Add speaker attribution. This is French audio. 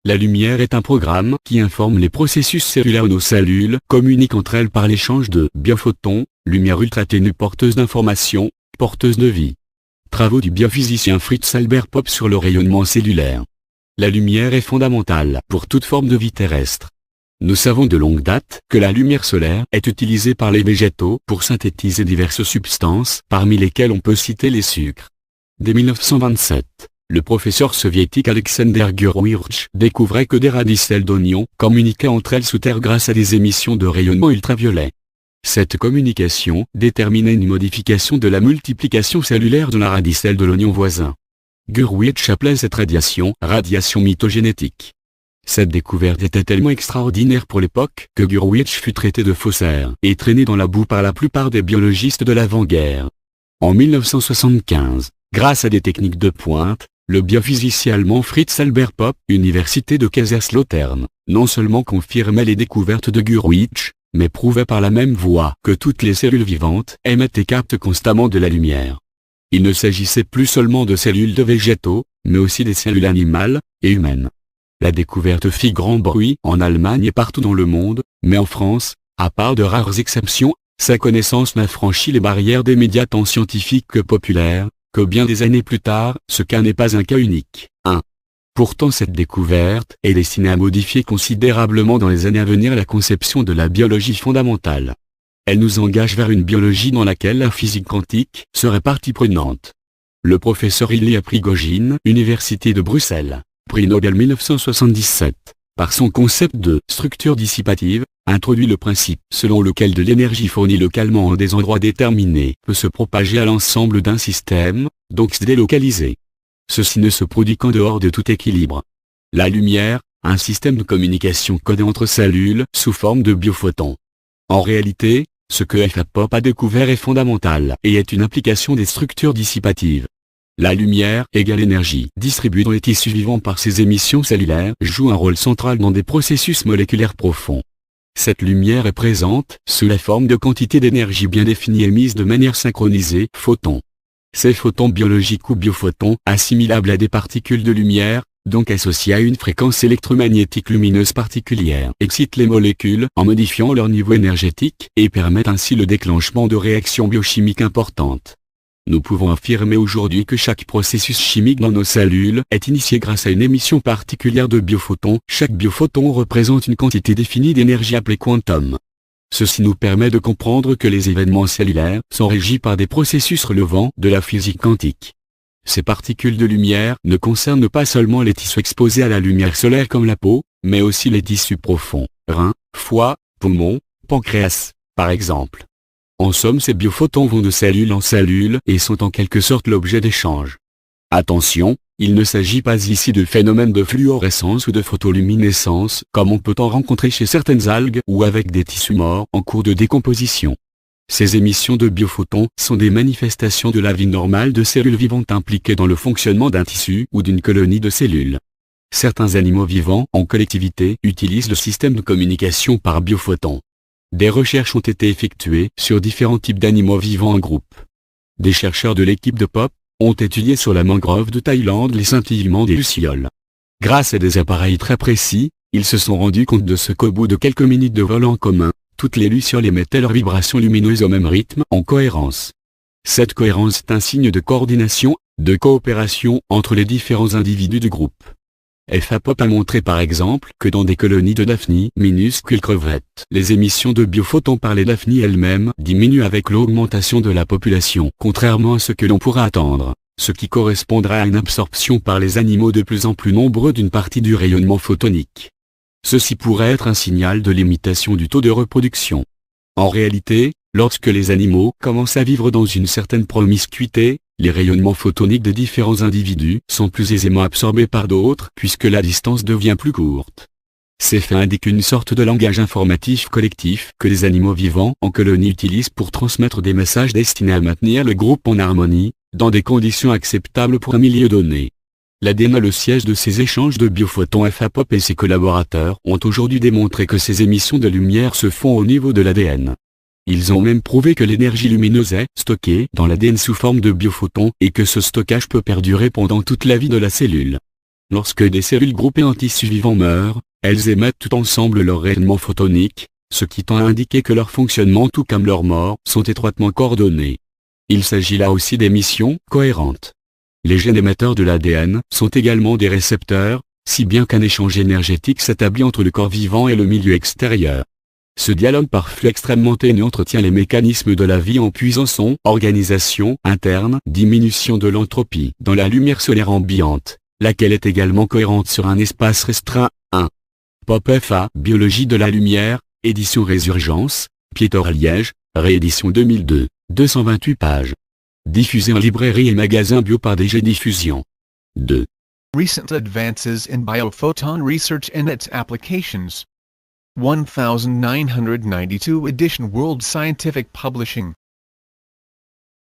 Speaker 1: La lumière est un programme qui informe les processus cellulaires de nos cellules, communique entre elles par l'échange de biophotons, lumière ultra-ténue porteuse d'informations, porteuse de vie. Travaux du biophysicien Fritz Albert Popp sur le rayonnement cellulaire. La lumière est fondamentale pour toute forme de vie terrestre. Nous savons de longue date que la lumière solaire est utilisée par les végétaux pour synthétiser diverses substances, parmi lesquelles on peut citer les sucres. Dès 1927, le professeur soviétique Alexander Gurevitch découvrait que des radicelles d'oignons communiquaient entre elles sous terre grâce à des émissions de rayonnement ultraviolet. Cette communication déterminait une modification de la multiplication cellulaire de la radicelle de l'oignon voisin. Gurevitch appelait cette radiation mitogénétique. Cette découverte était tellement extraordinaire pour l'époque que Gurevitch fut traité de faussaire et traîné dans la boue par la plupart des biologistes de l'avant-guerre. En 1975, grâce à des techniques de pointe, le biophysicien allemand Fritz Albert Popp, Université de Kaiserslautern, non seulement confirmait les découvertes de Gurevitch, mais prouvait par la même voie que toutes les cellules vivantes émettent et captent constamment de la lumière. Il ne s'agissait plus seulement de cellules de végétaux, mais aussi des cellules animales et humaines. La découverte fit grand bruit en Allemagne et partout dans le monde, mais en France, à part de rares exceptions, sa connaissance n'a franchi les barrières des médias tant scientifiques que populaires, que bien des années plus tard, ce cas n'est pas un cas unique. Pourtant cette découverte est destinée à modifier considérablement dans les années à venir la conception de la biologie fondamentale. Elle nous engage vers une biologie dans laquelle la physique quantique serait partie prenante. Le professeur Ilya Prigogine, Université de Bruxelles, prix Nobel 1977, par son concept de structure dissipative, introduit le principe selon lequel de l'énergie fournie localement en des endroits déterminés peut se propager à l'ensemble d'un système, donc se délocaliser. Ceci ne se produit qu'en dehors de tout équilibre. La lumière, un système de communication codé entre cellules sous forme de biophotons. En réalité, ce que F. Popp a découvert est fondamental et est une application des structures dissipatives. La lumière égale énergie distribuée dans les tissus vivants par ses émissions cellulaires joue un rôle central dans des processus moléculaires profonds. Cette lumière est présente sous la forme de quantités d'énergie bien définies émises de manière synchronisée, photons. Ces photons biologiques ou biophotons, assimilables à des particules de lumière, donc associées à une fréquence électromagnétique lumineuse particulière, excitent les molécules en modifiant leur niveau énergétique et permettent ainsi le déclenchement de réactions biochimiques importantes. Nous pouvons affirmer aujourd'hui que chaque processus chimique dans nos cellules est initié grâce à une émission particulière de biophotons. Chaque biophoton représente une quantité définie d'énergie appelée quantum. Ceci nous permet de comprendre que les événements cellulaires sont régis par des processus relevant de la physique quantique. Ces particules de lumière ne concernent pas seulement les tissus exposés à la lumière solaire comme la peau, mais aussi les tissus profonds, reins, foie, poumons, pancréas, par exemple. En somme, ces biophotons vont de cellule en cellule et sont en quelque sorte l'objet d'échanges. Attention, il ne s'agit pas ici de phénomènes de fluorescence ou de photoluminescence comme on peut en rencontrer chez certaines algues ou avec des tissus morts en cours de décomposition. Ces émissions de biophotons sont des manifestations de la vie normale de cellules vivantes impliquées dans le fonctionnement d'un tissu ou d'une colonie de cellules. Certains animaux vivants en collectivité utilisent le système de communication par biophotons. Des recherches ont été effectuées sur différents types d'animaux vivants en groupe. Des chercheurs de l'équipe de Popp ont étudié sur la mangrove de Thaïlande les scintillements des lucioles. Grâce à des appareils très précis, ils se sont rendus compte de ce qu'au bout de quelques minutes de vol en commun, toutes les lucioles émettaient leurs vibrations lumineuses au même rythme, en cohérence. Cette cohérence est un signe de coordination, de coopération entre les différents individus du groupe. F. Popp a montré par exemple que dans des colonies de daphnies, minuscules crevettes, les émissions de biophotons par les daphnies elles-mêmes diminuent avec l'augmentation de la population, contrairement à ce que l'on pourra attendre, ce qui correspondra à une absorption par les animaux de plus en plus nombreux d'une partie du rayonnement photonique. Ceci pourrait être un signal de limitation du taux de reproduction. En réalité, lorsque les animaux commencent à vivre dans une certaine promiscuité, les rayonnements photoniques des différents individus sont plus aisément absorbés par d'autres puisque la distance devient plus courte. Ces faits indiquent une sorte de langage informatif collectif que les animaux vivants en colonie utilisent pour transmettre des messages destinés à maintenir le groupe en harmonie, dans des conditions acceptables pour un milieu donné. L'ADN est le siège de ces échanges de biophotons. F. Popp et ses collaborateurs ont aujourd'hui démontré que ces émissions de lumière se font au niveau de l'ADN. Ils ont même prouvé que l'énergie lumineuse est stockée dans l'ADN sous forme de biophotons et que ce stockage peut perdurer pendant toute la vie de la cellule. Lorsque des cellules groupées en tissu vivant meurent, elles émettent tout ensemble leur rayonnement photonique, ce qui tend à indiquer que leur fonctionnement tout comme leur mort sont étroitement coordonnés. Il s'agit là aussi d'émissions cohérentes. Les gènes émetteurs de l'ADN sont également des récepteurs, si bien qu'un échange énergétique s'établit entre le corps vivant et le milieu extérieur. Ce dialogue par flux extrêmement ténu entretient les mécanismes de la vie en puisant son organisation interne, diminution de l'entropie dans la lumière solaire ambiante, laquelle est également cohérente sur un espace restreint. 1. Pop FA, Biologie de la lumière, édition Résurgence, Pieter Liège, réédition 2002, 228 pages. Diffusé en librairie et magasin bio par DG Diffusion. 2.
Speaker 2: Recent advances in biophoton research and its applications. 1992 edition World Scientific Publishing.